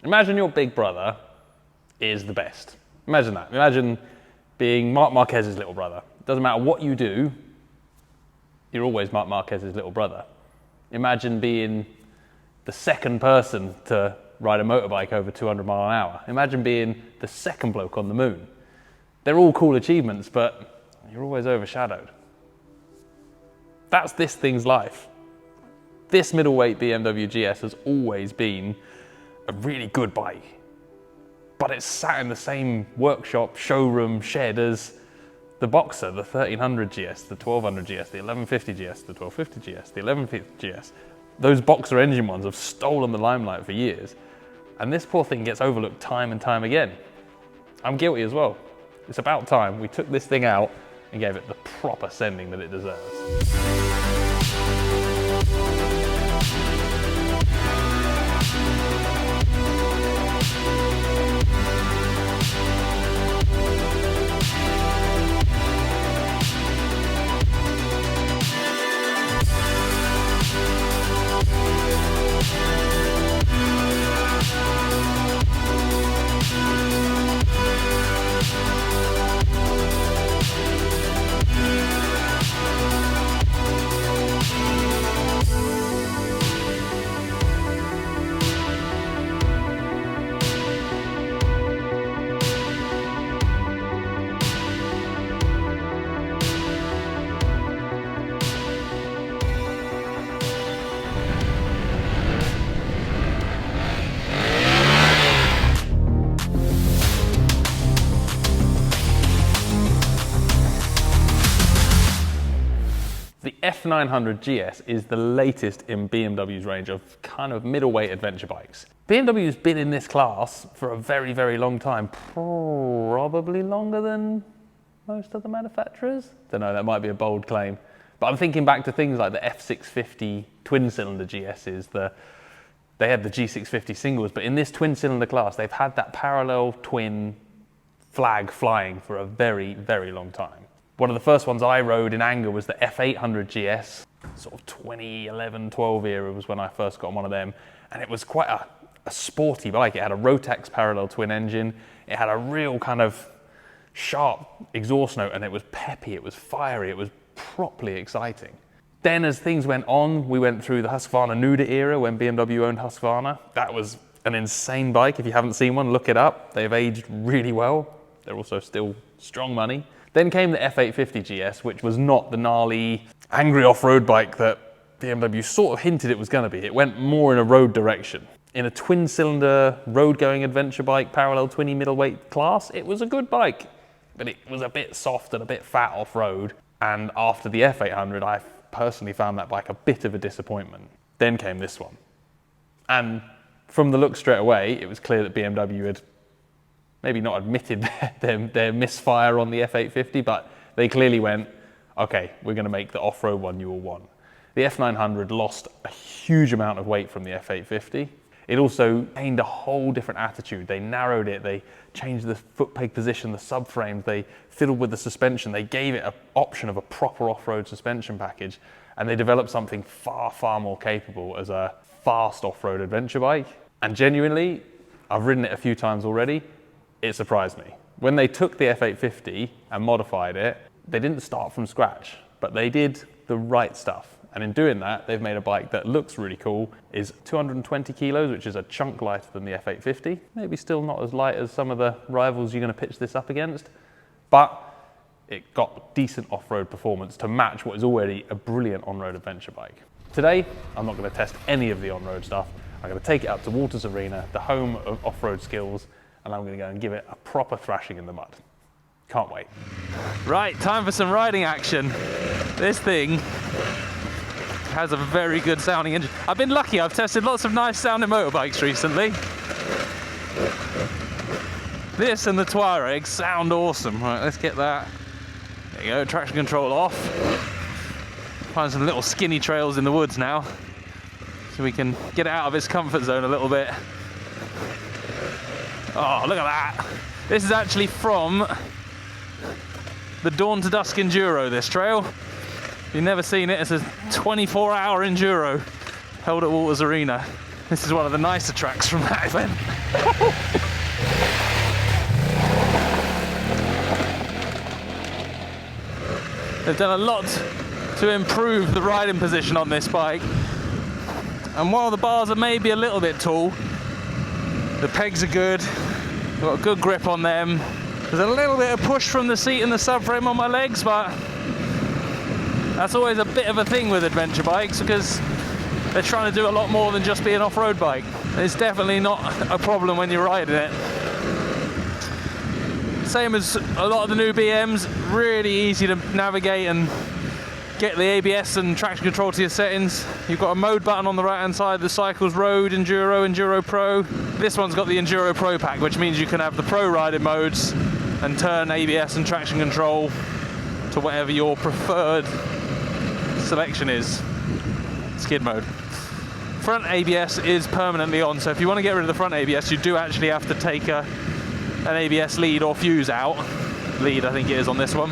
Imagine your big brother is the best. Imagine that. Imagine being Marc Marquez's little brother. Doesn't matter what you do, you're always Marc Marquez's little brother. Imagine being the second person to ride a motorbike over 200 miles an hour. Imagine being the second bloke on the moon. They're all cool achievements, but you're always overshadowed. That's this thing's life. This middleweight BMW GS has always been a really good bike, but it's sat in the same workshop, showroom, shed as the Boxer, the 1300 GS, the 1200 GS, the 1150 GS, the 1250 GS, the 1150 GS. Those Boxer engine ones have stolen the limelight for years, and this poor thing gets overlooked time and time again. I'm guilty as well. It's about time we took this thing out and gave it the proper sending that it deserves. The F900 GS is the latest in BMW's range of kind of middleweight adventure bikes. BMW's been in this class for a very, very long time, probably longer than most other manufacturers. Don't know, that might be a bold claim. But I'm thinking back to things like the F650 twin-cylinder GSs, they had the G650 singles, but in this twin-cylinder class, they've had that parallel twin flag flying for a very, very long time. One of the first ones I rode in anger was the F800 GS, sort of 2011-12 era was when I first got on one of them, and it was quite a sporty bike. It had a Rotax parallel twin engine, it had a real kind of sharp exhaust note, and it was peppy, it was fiery, it was properly exciting. Then as things went on, we went through the Husqvarna Nuda era when BMW owned Husqvarna. That was an insane bike. If you haven't seen one, look it up. They've aged really well. They're also still strong money. Then came the F850 GS, which was not the gnarly, angry off-road bike that BMW sort of hinted it was going to be. It went more in a road direction. In a twin-cylinder, road-going adventure bike, parallel twinny middleweight class, it was a good bike, but it was a bit soft and a bit fat off-road. And after the F800, I personally found that bike a bit of a disappointment. Then came this one. And from the look straight away, it was clear that BMW had maybe not admitted their misfire on the F850, but they clearly went, okay, we're going to make the off-road one you all want. The F900 lost a huge amount of weight from the F850. It also gained a whole different attitude. They narrowed it, they changed the foot peg position, the subframes, they fiddled with the suspension, they gave it an option of a proper off-road suspension package, and they developed something far, far more capable as a fast off-road adventure bike. And genuinely, I've ridden it a few times already, it surprised me. When they took the F850 and modified it, they didn't start from scratch, but they did the right stuff. And in doing that, they've made a bike that looks really cool, is 220 kilos, which is a chunk lighter than the F850. Maybe still not as light as some of the rivals you're going to pitch this up against, but it got decent off-road performance to match what is already a brilliant on-road adventure bike. Today, I'm not going to test any of the on-road stuff. I'm going to take it up to Walters Arena, the home of off-road skills, and I'm going to go and give it a proper thrashing in the mud. Can't wait. Right, time for some riding action. This thing has a very good sounding engine. I've been lucky, I've tested lots of nice sounding motorbikes recently. This and the Touareg sound awesome. Right, let's get that. There you go, traction control off. Find some little skinny trails in the woods now, so we can get out of its comfort zone a little bit. Oh, look at that. This is actually from the Dawn to Dusk Enduro, this trail. If you've never seen it, it's a 24-hour enduro held at Walters Arena. This is one of the nicer tracks from that event. They've done a lot to improve the riding position on this bike. And while the bars are maybe a little bit tall, the pegs are good. I've got a good grip on them. There's a little bit of push from the seat and the subframe on my legs, but that's always a bit of a thing with adventure bikes because they're trying to do a lot more than just be an off-road bike. It's definitely not a problem when you're riding it. Same as a lot of the new BMs, really easy to navigate and get the ABS and traction control to your settings. You've got a mode button on the right hand side that cycles road, enduro, enduro pro. This one's got the enduro pro pack, which means you can have the pro riding modes and turn ABS and traction control to whatever your preferred selection is. Skid mode. Front ABS is permanently on, so if you want to get rid of the front ABS, you do actually have to take an ABS lead or fuse out. Lead, I think it is on this one.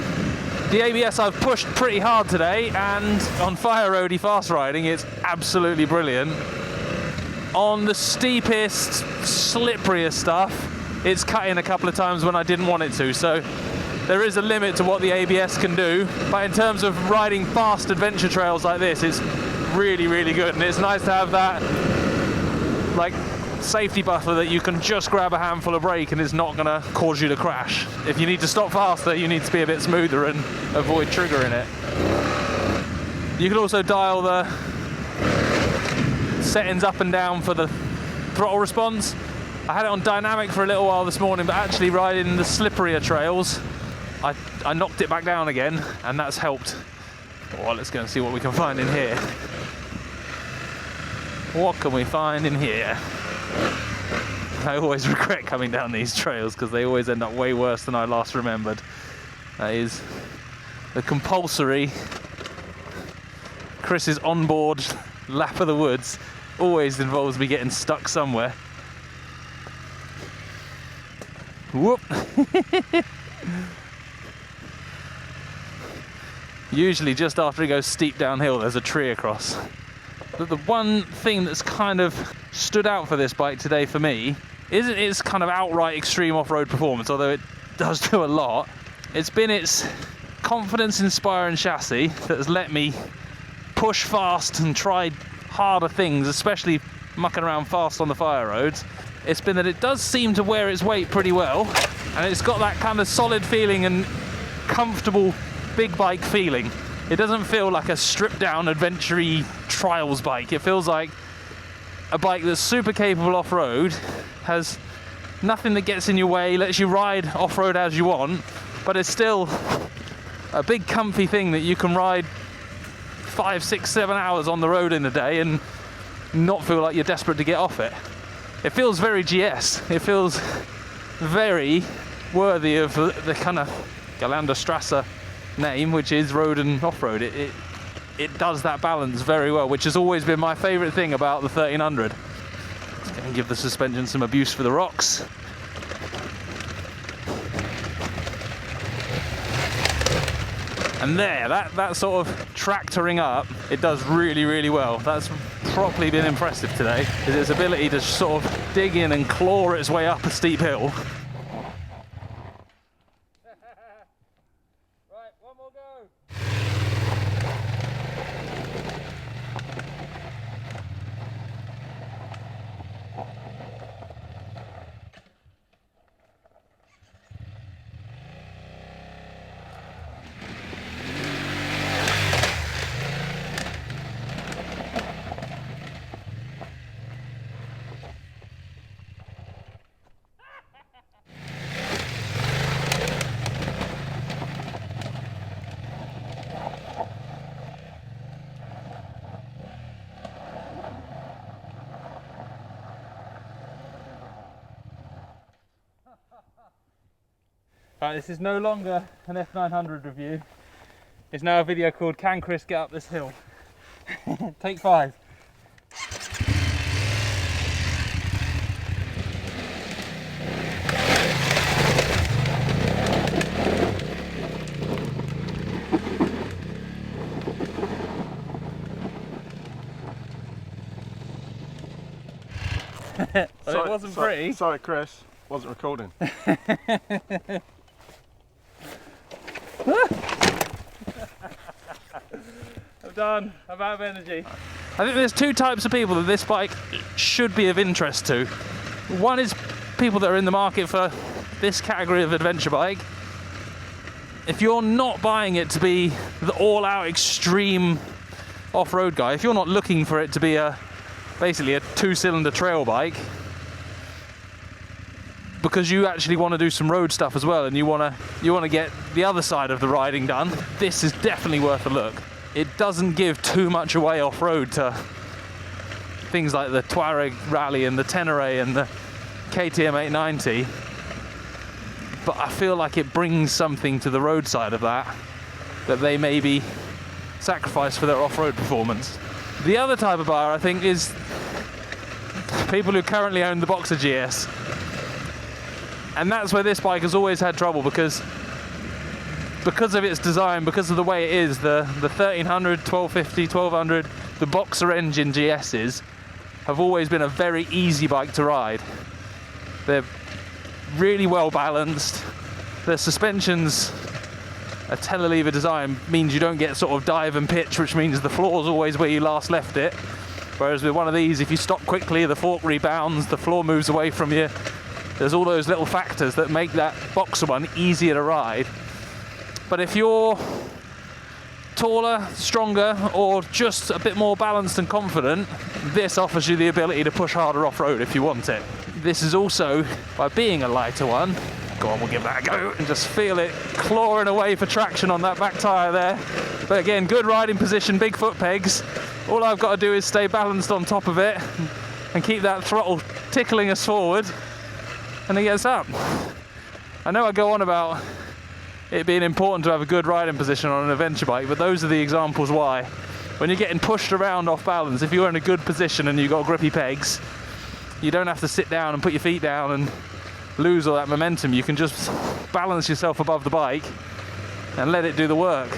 The ABS I've pushed pretty hard today, and on fire roady fast riding it's absolutely brilliant. On the steepest, slipperiest stuff, it's cut in a couple of times when I didn't want it to, so there is a limit to what the ABS can do, but in terms of riding fast adventure trails like this, it's really, really good, and it's nice to have that like safety buffer that you can just grab a handful of brake and it's not going to cause you to crash. If you need to stop faster, you need to be a bit smoother and avoid triggering it. You can also dial the settings up and down for the throttle response. I had it on dynamic for a little while this morning, but actually riding the slipperier trails, I knocked it back down again, and that's helped. Well, let's go and see what we can find in here. What can we find in here? I always regret coming down these trails because they always end up way worse than I last remembered. That is the compulsory Chris's onboard lap of the woods. Always involves me getting stuck somewhere. Whoop! Usually just after it goes steep downhill there's a tree across. But the one thing that's kind of stood out for this bike today for me isn't its kind of outright extreme off-road performance, although it does do a lot. It's been its confidence-inspiring chassis that has let me push fast and try harder things, especially mucking around fast on the fire roads. It's been that it does seem to wear its weight pretty well, and it's got that kind of solid feeling and comfortable big bike feeling. It doesn't feel like a stripped down adventure-y trials bike. It feels like a bike that's super capable off-road, has nothing that gets in your way, lets you ride off-road as you want, but it's still a big comfy thing that you can ride 5, 6, 7 hours on the road in a day and not feel like you're desperate to get off it. It feels very GS. It feels very worthy of the kind of Galanderstrasse name, which is road and off-road. It does that balance very well, which has always been my favourite thing about the 1300. Let's go and give the suspension some abuse for the rocks. And there, that sort of tractoring up, it does really, really well. That's properly been impressive today, is its ability to sort of dig in and claw its way up a steep hill. Right, one more go. Right, this is no longer an F900 review. It's now a video called Can Chris Get Up This Hill? Take 5. And it wasn't pretty. Sorry, Chris. Wasn't recording. I'm done. I'm out of energy. I think there's two types of people that this bike should be of interest to. One is people that are in the market for this category of adventure bike. If you're not buying it to be the all-out extreme off-road guy, if you're not looking for it to be basically a two-cylinder trail bike, because you actually want to do some road stuff as well and you want to get the other side of the riding done, this is definitely worth a look. It doesn't give too much away off-road to things like the Touareg Rally and the Tenere and the KTM 890, but I feel like it brings something to the road side of that they maybe sacrifice for their off-road performance. The other type of buyer, I think, is people who currently own the Boxer GS. And that's where this bike has always had trouble, because of its design, because of the way it is, the 1300, 1250, 1200, the Boxer engine GSs have always been a very easy bike to ride. They're really well balanced. Their suspensions, a telelever design, means you don't get sort of dive and pitch, which means the floor's always where you last left it. Whereas with one of these, if you stop quickly, the fork rebounds, the floor moves away from you. There's all those little factors that make that Boxer one easier to ride. But if you're taller, stronger, or just a bit more balanced and confident, this offers you the ability to push harder off-road if you want it. This is also, by being a lighter one, go on, we'll give that a go, and just feel it clawing away for traction on that back tyre there. But again, good riding position, big foot pegs. All I've got to do is stay balanced on top of it and keep that throttle tickling us forward, and it gets up. I know I go on about it being important to have a good riding position on an adventure bike, but those are the examples why. When you're getting pushed around off balance, if you're in a good position and you've got grippy pegs, you don't have to sit down and put your feet down and lose all that momentum. You can just balance yourself above the bike and let it do the work.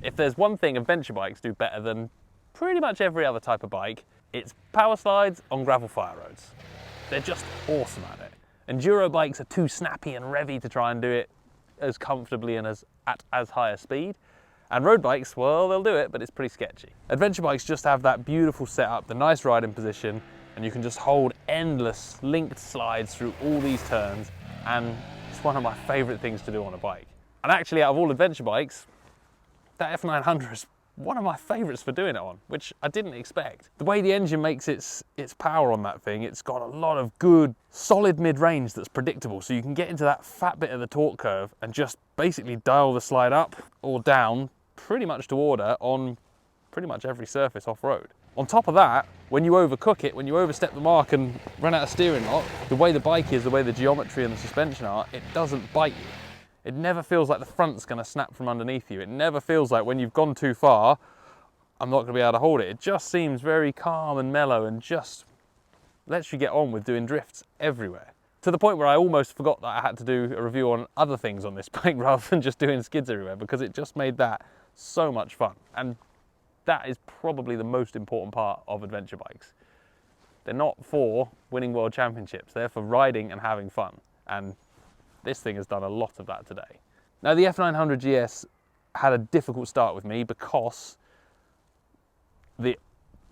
If there's one thing adventure bikes do better than pretty much every other type of bike, it's power slides on gravel fire roads. They're just awesome at it. Enduro bikes are too snappy and revvy to try and do it as comfortably and at as high a speed. And road bikes, well, they'll do it, but it's pretty sketchy. Adventure bikes just have that beautiful setup, the nice riding position, and you can just hold endless linked slides through all these turns, and it's one of my favorite things to do on a bike. And actually, out of all adventure bikes, that F900 is one of my favorites for doing it on, which I didn't expect. The way the engine makes its power on that thing, it's got a lot of good, solid mid-range that's predictable, so you can get into that fat bit of the torque curve and just basically dial the slide up or down pretty much to order on pretty much every surface off-road. On top of that, when you overcook it, when you overstep the mark and run out of steering lock, the way the bike is, the way the geometry and the suspension are, it doesn't bite you. It never feels like the front's going to snap from underneath you. It never feels like when you've gone too far, I'm not going to be able to hold it. It just seems very calm and mellow and just lets you get on with doing drifts everywhere. To the point where I almost forgot that I had to do a review on other things on this bike rather than just doing skids everywhere, because it just made that so much fun. And that is probably the most important part of adventure bikes. They're not for winning world championships. They're for riding and having fun. And this thing has done a lot of that today. Now, the F900 GS had a difficult start with me because the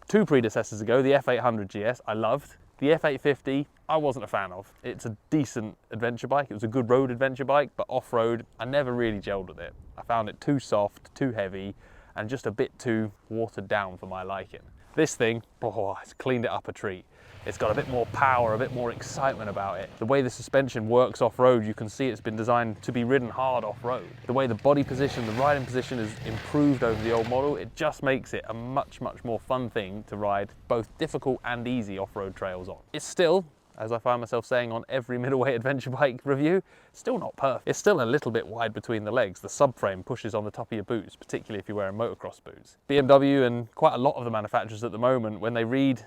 two predecessors ago, the F800 GS, I loved. The F850, I wasn't a fan of. It's a decent adventure bike. It was a good road adventure bike, but off-road, I never really gelled with it. I found it too soft, too heavy, and just a bit too watered down for my liking. This thing, oh, it's cleaned it up a treat. It's got a bit more power, a bit more excitement about it. The way the suspension works off-road, you can see it's been designed to be ridden hard off-road. The way the body position, the riding position is improved over the old model, it just makes it a much, much more fun thing to ride both difficult and easy off-road trails on. It's still, as I find myself saying on every middleweight adventure bike review, still not perfect. It's still a little bit wide between the legs. The subframe pushes on the top of your boots, particularly if you're wearing motocross boots. BMW and quite a lot of the manufacturers at the moment, when they read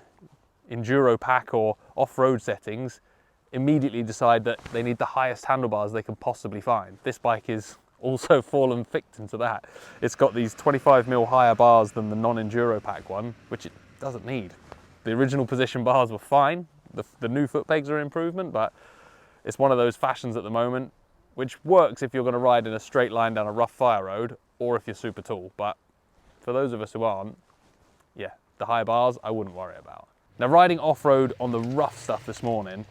enduro pack or off-road settings, immediately decide that they need the highest handlebars they can possibly find. This bike is also fallen victim to that. It's got these 25mm higher bars than the non-enduro pack one, which it doesn't need. The original position bars were fine. The new foot pegs are an improvement, but it's one of those fashions at the moment, which works if you're going to ride in a straight line down a rough fire road, or if you're super tall. But for those of us who aren't, yeah, the high bars I wouldn't worry about. Now, riding off-road on the rough stuff this morning,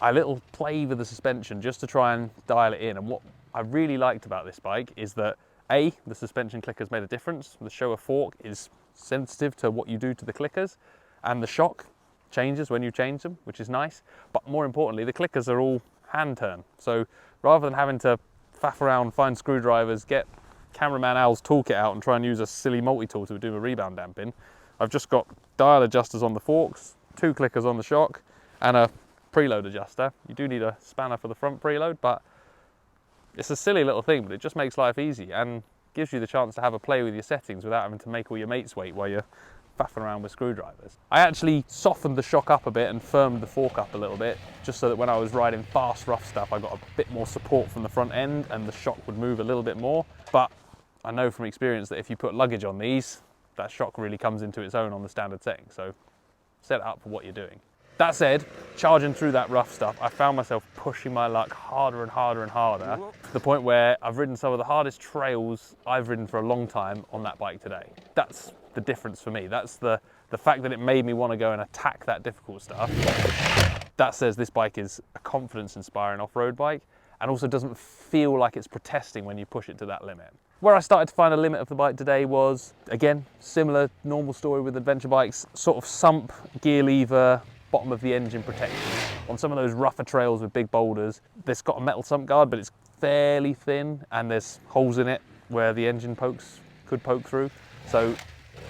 I little played with the suspension just to try and dial it in. And what I really liked about this bike is that A, the suspension clickers made a difference. The Showa fork is sensitive to what you do to the clickers, and the shock changes when you change them, which is nice. But more importantly, the clickers are all hand turn. So rather than having to faff around, find screwdrivers, get cameraman Al's toolkit out and try and use a silly multi-tool to do a rebound damping, I've just got dial adjusters on the forks, 2 clickers on the shock, and a preload adjuster. You do need a spanner for the front preload, but it's a silly little thing, but it just makes life easy and gives you the chance to have a play with your settings without having to make all your mates wait while you're faffing around with screwdrivers. I actually softened the shock up a bit and firmed the fork up a little bit, just so that when I was riding fast, rough stuff, I got a bit more support from the front end and the shock would move a little bit more. But I know from experience that if you put luggage on these, that shock really comes into its own on the standard setting. So set it up for what you're doing. That said, charging through that rough stuff, I found myself pushing my luck harder and harder and harder, to the point where I've ridden some of the hardest trails I've ridden for a long time on that bike today. That's the difference for me. That's the fact that it made me want to go and attack that difficult stuff. That says this bike is a confidence-inspiring off-road bike, and also doesn't feel like it's protesting when you push it to that limit. Where I started to find a limit of the bike today was, again, similar normal story with adventure bikes, sort of sump, gear lever, bottom of the engine protection. On some of those rougher trails with big boulders, there's got a metal sump guard, but it's fairly thin and there's holes in it where the engine could poke through. So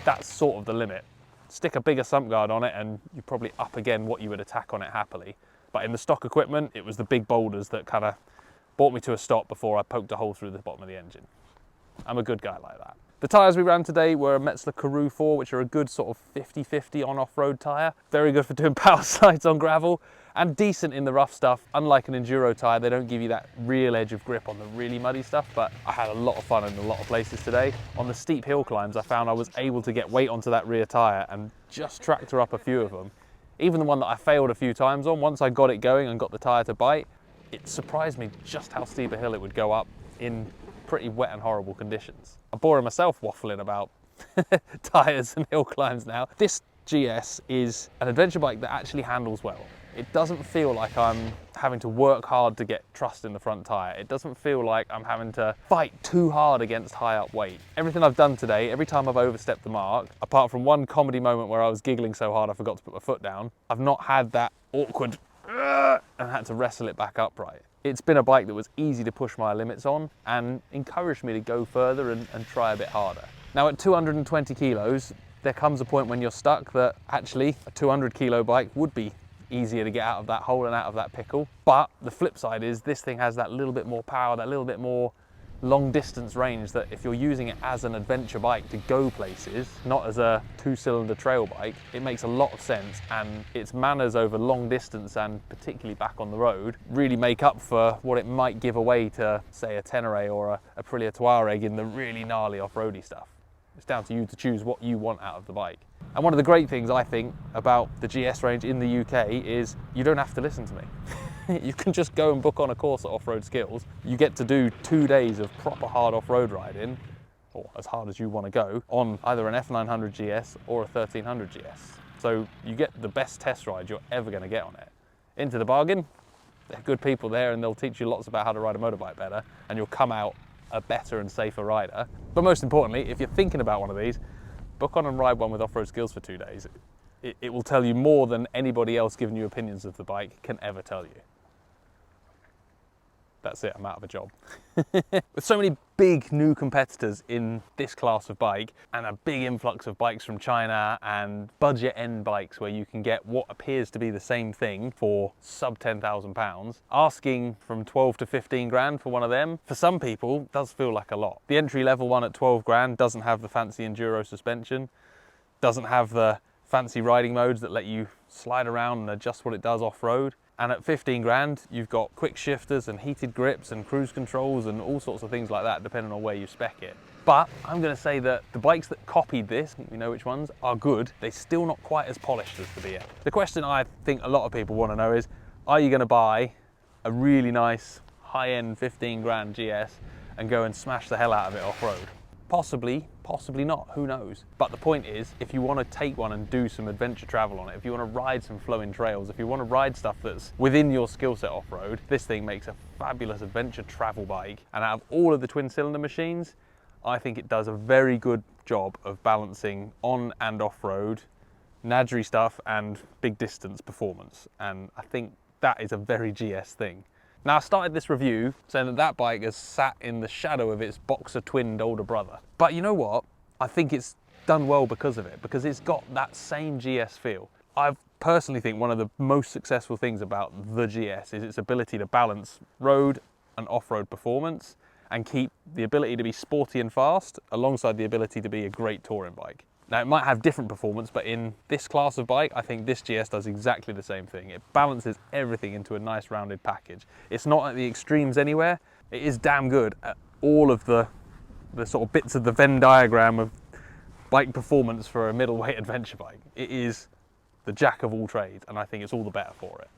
that's sort of the limit. Stick a bigger sump guard on it and you're probably up again what you would attack on it happily. But in the stock equipment, it was the big boulders that kind of brought me to a stop before I poked a hole through the bottom of the engine. I'm a good guy like that. The tyres we ran today were a Metzler Karoo 4, which are a good sort of 50-50 on off-road tyre. Very good for doing power slides on gravel, and decent in the rough stuff. Unlike an enduro tyre, they don't give you that real edge of grip on the really muddy stuff, but I had a lot of fun in a lot of places today. On the steep hill climbs, I found I was able to get weight onto that rear tyre and just tractor up a few of them. Even the one that I failed a few times on, once I got it going and got the tyre to bite, it surprised me just how steep a hill it would go up in pretty wet and horrible conditions. I'm boring myself waffling about tyres and hill climbs now. This GS is an adventure bike that actually handles well. It doesn't feel like I'm having to work hard to get trust in the front tyre. It doesn't feel like I'm having to fight too hard against high up weight. Everything I've done today, every time I've overstepped the mark, apart from one comedy moment where I was giggling so hard I forgot to put my foot down, I've not had that awkward and had to wrestle it back upright. It's been a bike that was easy to push my limits on and encouraged me to go further and try a bit harder. Now at 220 kilos, there comes a point when you're stuck that actually a 200 kilo bike would be easier to get out of that hole and out of that pickle. But the flip side is this thing has that little bit more power, that little bit more long distance range, that if you're using it as an adventure bike to go places, not as a 2-cylinder trail bike, it makes a lot of sense, and its manners over long distance and particularly back on the road really make up for what it might give away to, say, a Tenere or a Aprilia Touareg in the really gnarly off-roady stuff. It's down to you to choose what you want out of the bike. And one of the great things I think about the GS range in the UK is you don't have to listen to me. You can just go and book on a course at Off-Road Skills. You get to do 2 days of proper hard off-road riding, or as hard as you want to go, on either an F900 GS or a 1300 GS. So you get the best test ride you're ever going to get on it. Into the bargain, there are good people there and they'll teach you lots about how to ride a motorbike better, and you'll come out a better and safer rider. But most importantly, if you're thinking about one of these, book on and ride one with Off-Road Skills for 2 days. It will tell you more than anybody else giving you opinions of the bike can ever tell you. That's it, I'm out of a job. With so many big new competitors in this class of bike, and a big influx of bikes from China and budget end bikes where you can get what appears to be the same thing for sub £10,000, asking from 12 to 15 grand for one of them, for some people does feel like a lot. The entry level one at 12 grand doesn't have the fancy enduro suspension, doesn't have the fancy riding modes that let you slide around and adjust what it does off-road. And at 15 grand, you've got quick shifters and heated grips and cruise controls and all sorts of things like that, depending on where you spec it. But I'm going to say that the bikes that copied this, you know which ones, are good. They're still not quite as polished as the BF. The question I think a lot of people want to know is, are you going to buy a really nice high-end 15 grand GS and go and smash the hell out of it off-road? Possibly, possibly not, who knows? But the point is, if you want to take one and do some adventure travel on it, if you want to ride some flowing trails, if you want to ride stuff that's within your skill set off-road, this thing makes a fabulous adventure travel bike. And out of all of the twin cylinder machines, I think it does a very good job of balancing on and off-road, nadgery stuff and big distance performance. And I think that is a very GS thing. Now, I started this review saying that that bike has sat in the shadow of its boxer twinned older brother. But you know what? I think it's done well because of it, because it's got that same GS feel. I personally think one of the most successful things about the GS is its ability to balance road and off-road performance and keep the ability to be sporty and fast alongside the ability to be a great touring bike. Now, it might have different performance, but in this class of bike, I think this GS does exactly the same thing. It balances everything into a nice rounded package. It's not at the extremes anywhere. It is damn good at all of the sort of bits of the Venn diagram of bike performance for a middleweight adventure bike. It is the jack of all trades, and I think it's all the better for it.